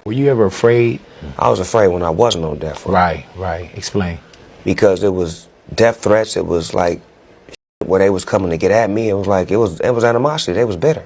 Were you ever afraid? I was afraid when I wasn't on death row. Right. Explain. Because it was death threats. It was like where they was coming to get at me. It was like it was animosity. They was bitter.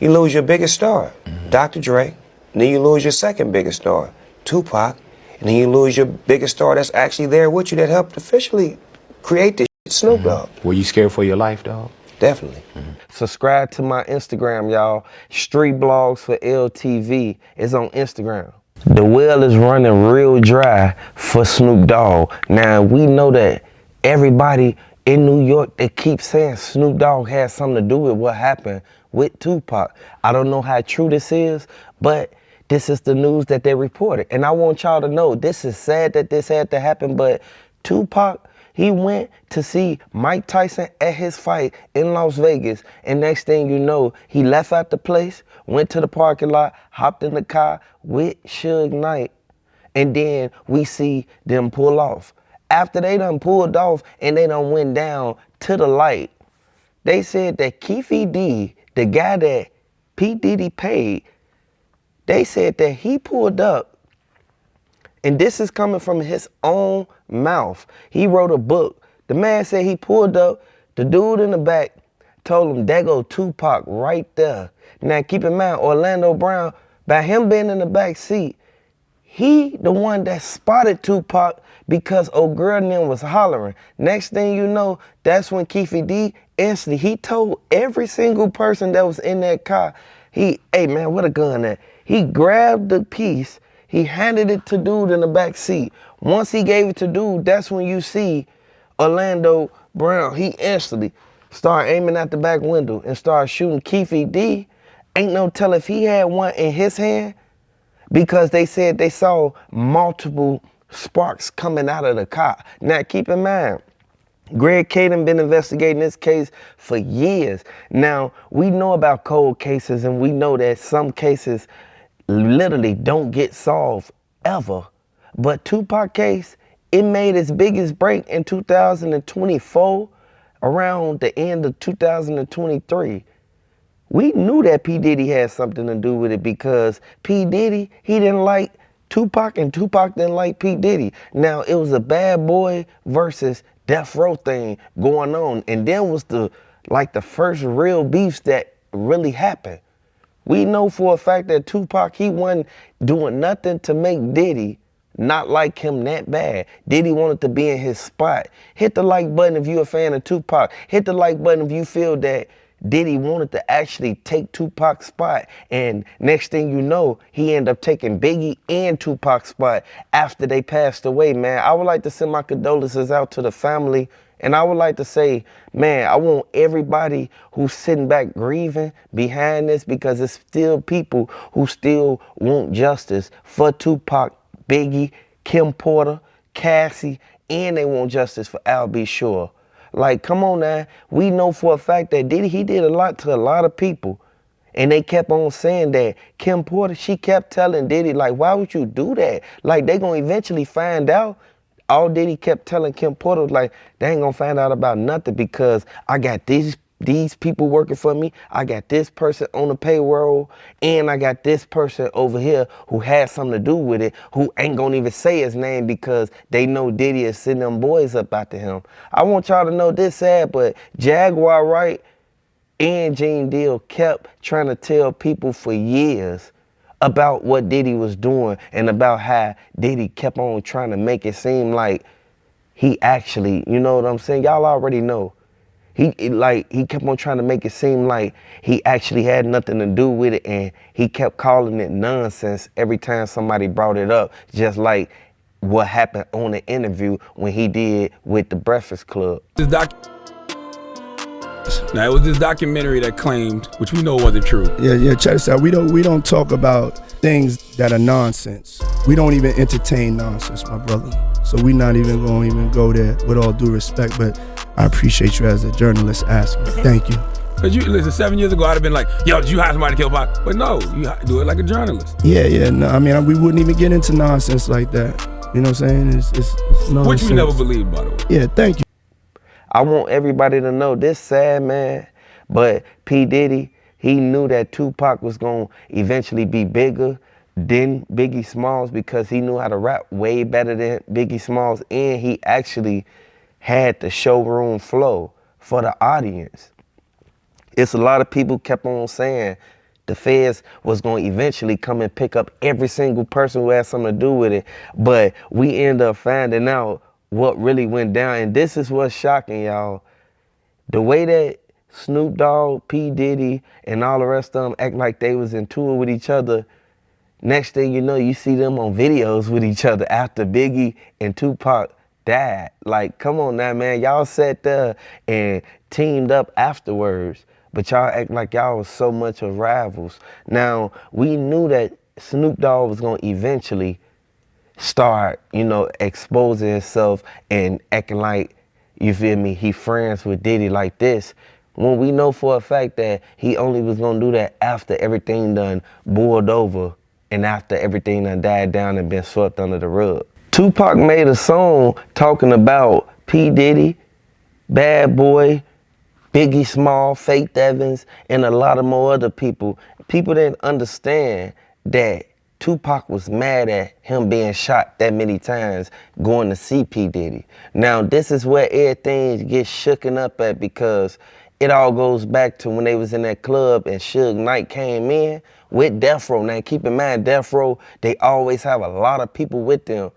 You lose your biggest star, Dr. Dre, and then you lose your second biggest star, Tupac, and then you lose your biggest star that's actually there with you that helped officially create this shit, Snoop Dogg. Were you scared for your life, dog? Definitely. Subscribe to my Instagram, y'all. Street Blogs for LTV is on Instagram. The well is running real dry for Snoop Dogg. Now, we know that everybody in New York, they keep saying Snoop Dogg has something to do with what happened with Tupac. I don't know how true this is, but this is the news that they reported. And I want y'all to know, this is sad that this had to happen, but Tupac, he went to see Mike Tyson at his fight in Las Vegas, and next thing you know, he left out the place, went to the parking lot, hopped in the car with Suge Knight, and then we see them pull off. After they done pulled off and they done went down to the light, they said that Keefe D, the guy that P. Diddy paid, they said that he pulled up, and this is coming from his own mouth. He wrote a book. The man said he pulled up, the dude in the back told him, there go Tupac right there. Now keep in mind, Orlando Brown, by him being in the back seat, he the one that spotted Tupac because old girl then was hollering. Next thing you know, that's when Keefe D instantly, he told every single person that was in that car, hey man, what a gun at? He grabbed the piece, he handed it to dude in the back seat. Once he gave it to dude, that's when you see Orlando Brown. He instantly started aiming at the back window and started shooting Keefe D. Ain't no tell if he had one in his hand, because they said they saw multiple sparks coming out of the car. Now keep in mind, Greg Caden been investigating this case for years. Now, we know about cold cases, and we know that some cases literally don't get solved ever. But Tupac case, it made its biggest break in 2024, around the end of 2023. We knew that P. Diddy had something to do with it because P. Diddy, he didn't like Tupac and Tupac didn't like P. Diddy. Now, it was a bad boy versus death row thing going on. And then was the first real beefs that really happened. We know for a fact that Tupac, he wasn't doing nothing to make Diddy not like him that bad. Diddy wanted to be in his spot. Hit the like button if you're a fan of Tupac. Hit the like button if you feel that Diddy wanted to actually take Tupac's spot. And next thing you know, he ended up taking Biggie and Tupac's spot after they passed away, man. I would like to send my condolences out to the family. And I would like to say, man, I want everybody who's sitting back grieving behind this, because it's still people who still want justice for Tupac, Biggie, Kim Porter, Cassie, and they want justice for Al B. Sure. Like, come on now. We know for a fact that Diddy, he did a lot to a lot of people. And they kept on saying that. Kim Porter, she kept telling Diddy, like, why would you do that? Like, they gonna eventually find out. All Diddy kept telling Kim Porter was like, they ain't gonna find out about nothing because I got these people working for me. I got this person on the payroll, and I got this person over here who has something to do with it, who ain't gonna even say his name because they know Diddy is sending them boys up after him. I want y'all to know this sad, but Jaguar Wright and Gene Deal kept trying to tell people for years about what Diddy was doing and about how Diddy kept on trying to make it seem like he actually, you know what I'm saying? Y'all already know. He kept on trying to make it seem like he actually had nothing to do with it, and he kept calling it nonsense every time somebody brought it up, just like what happened on the interview when he did with the Breakfast Club. Now, it was this documentary that claimed, which we know wasn't true. Yeah, check this out. We don't talk about things that are nonsense. We don't even entertain nonsense, my brother. So we're not even going to even go there, with all due respect, but I appreciate you as a journalist asking. Thank you. Because listen, 7 years ago, I'd have been like, yo, did you hire somebody to kill Pac? But no, you do it like a journalist. Yeah, no, I mean, we wouldn't even get into nonsense like that. You know what I'm saying? It's nonsense. Which we never believed, by the way. Yeah, thank you. I want everybody to know this sad, man, but P. Diddy, he knew that Tupac was going to eventually be bigger than Biggie Smalls because he knew how to rap way better than Biggie Smalls, and he actually had the showroom flow for the audience. It's a lot of people kept on saying the feds was going to eventually come and pick up every single person who had something to do with it, but we end up finding out what really went down, and this is what's shocking, y'all. The way that Snoop Dogg, P. Diddy, and all the rest of them act like they was in tour with each other, next thing you know, you see them on videos with each other after Biggie and Tupac died. Like, come on now, man. Y'all sat there and teamed up afterwards, but y'all act like y'all was so much of rivals. Now, we knew that Snoop Dogg was going to eventually start, exposing himself and acting like, you feel me, he friends with Diddy like this, when we know for a fact that he only was gonna do that after everything done boiled over and after everything done died down and been swept under the rug. Tupac made a song talking about P. Diddy, Bad Boy, Biggie Small, Faith Evans, and a lot of more other people. People didn't understand that Tupac was mad at him being shot that many times going to see P. Diddy. Now, this is where everything gets shooken up at because it all goes back to when they was in that club and Suge Knight came in with Death Row. Now, keep in mind, Death Row, they always have a lot of people with them.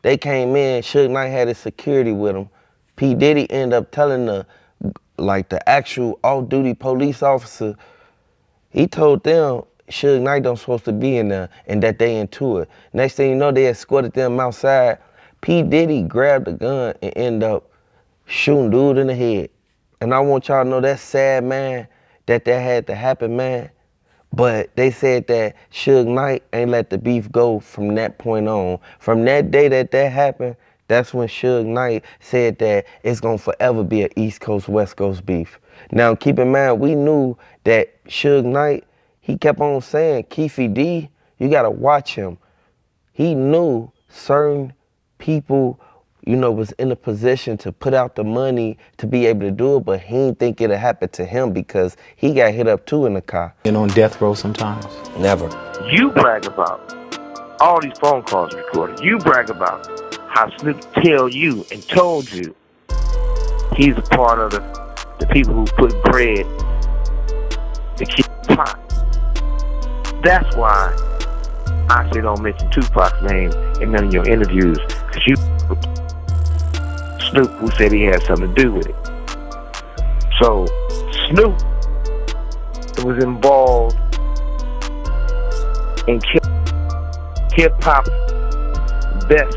They came in, Suge Knight had his security with him. P. Diddy ended up telling the actual off-duty police officer, he told them Suge Knight don't supposed to be in there and that they into it. Next thing you know, they escorted them outside. P. Diddy grabbed a gun and ended up shooting dude in the head. And I want y'all to know that's sad, man, that had to happen, man. But they said that Suge Knight ain't let the beef go from that point on. From that day that happened, that's when Suge Knight said that it's gonna forever be an East Coast, West Coast beef. Now, keep in mind, we knew that Suge Knight, he kept on saying, Keefe D, you gotta watch him. He knew certain people, was in a position to put out the money to be able to do it, but he didn't think it'd happen to him because he got hit up too in the car. And on death row sometimes. Never. You brag about all these phone calls recorded. You brag about how Snoop tell you and told you he's a part of the people who put bread to keep the pot. That's why I say don't mention Tupac's name in none of your interviews, because you Snoop who said he had something to do with it. So Snoop was involved in hip-hop's best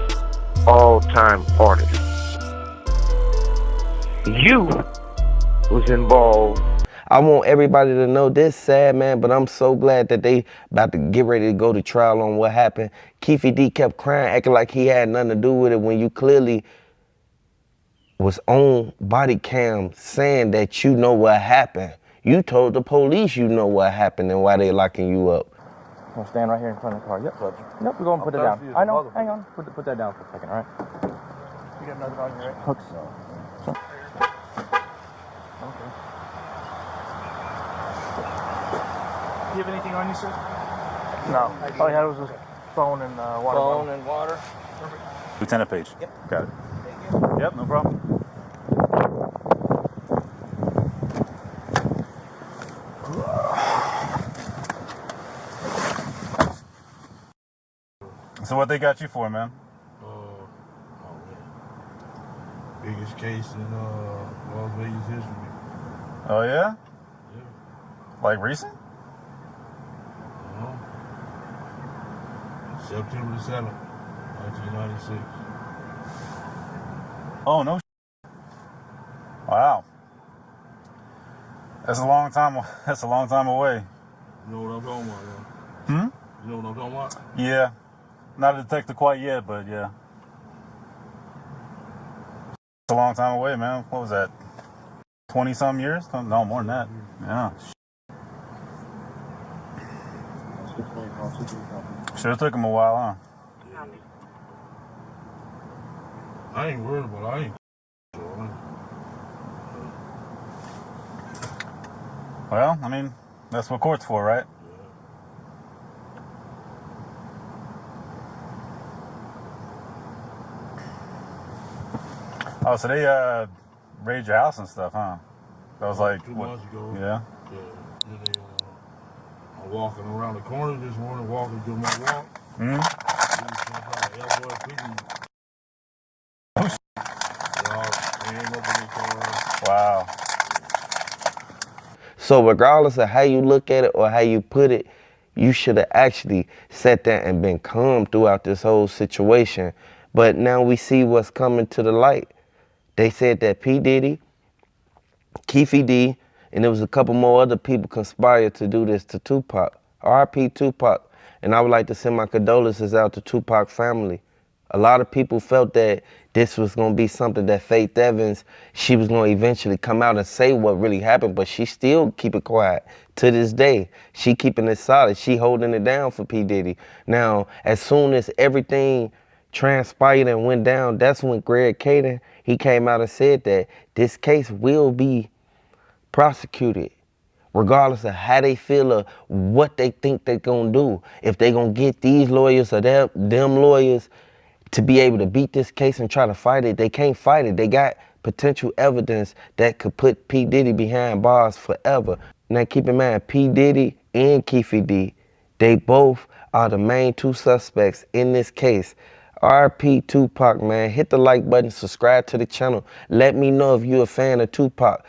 all-time artist. You was involved. I want everybody to know this sad, man, but I'm so glad that they about to get ready to go to trial on what happened. Keefe D kept crying, acting like he had nothing to do with it when you clearly was on body cam saying that you know what happened. You told the police you know what happened and why they locking you up. I'm gonna stand right here in front of the car. Yep. Nope, we're gonna put it down. I know. Hang on. Put that down for a second, all right? You got nothing on you, right? Hooks. Okay. Do you have anything on you, sir? No. All I had was a phone and water. Phone and water. Perfect. Lieutenant Page. Yep. Got it. Yep, no problem. So what they got you for, man? Oh man. Biggest case in Las Vegas history. Oh yeah? Yeah. Like recent? September the 7th, 1996. Oh no. Wow. That's a long time. That's a long time away. You know what I'm talking about, man? Hmm? You know what I'm talking about? Yeah. Not a detective quite yet, but yeah. It's a long time away, man. What was that? 20-some years? No, more than that. Yeah. Sure took him a while, huh? Yeah. I ain't worried about it. I ain't. Well, I mean, that's what court's for, right? Oh, so they raided your house and stuff, huh? That was like 2 months ago. Yeah. Then they, I'm walking around the corner this morning, walking through my walk. Mm-hmm. Wow. So regardless of how you look at it or how you put it, you should have actually sat there and been calm throughout this whole situation. But now we see what's coming to the light. They said that P. Diddy, Keefe D, and there was a couple more other people conspired to do this to Tupac. R.I.P. Tupac. And I would like to send my condolences out to Tupac family. A lot of people felt that this was going to be something that Faith Evans, she was going to eventually come out and say what really happened, but she still keep it quiet to this day. She keeping it solid. She holding it down for P. Diddy. Now, as soon as everything transpired and went down, that's when Greg Caden, he came out and said that this case will be prosecuted regardless of how they feel or what they think they're going to do. If they're going to get these lawyers or them lawyers to be able to beat this case and try to fight it, they can't fight it. They got potential evidence that could put P. Diddy behind bars forever. Now keep in mind, P. Diddy and Keefe D, they both are the main two suspects in this case. R.I.P. Tupac, man. Hit the like button, subscribe to the channel. Let me know if you're a fan of Tupac.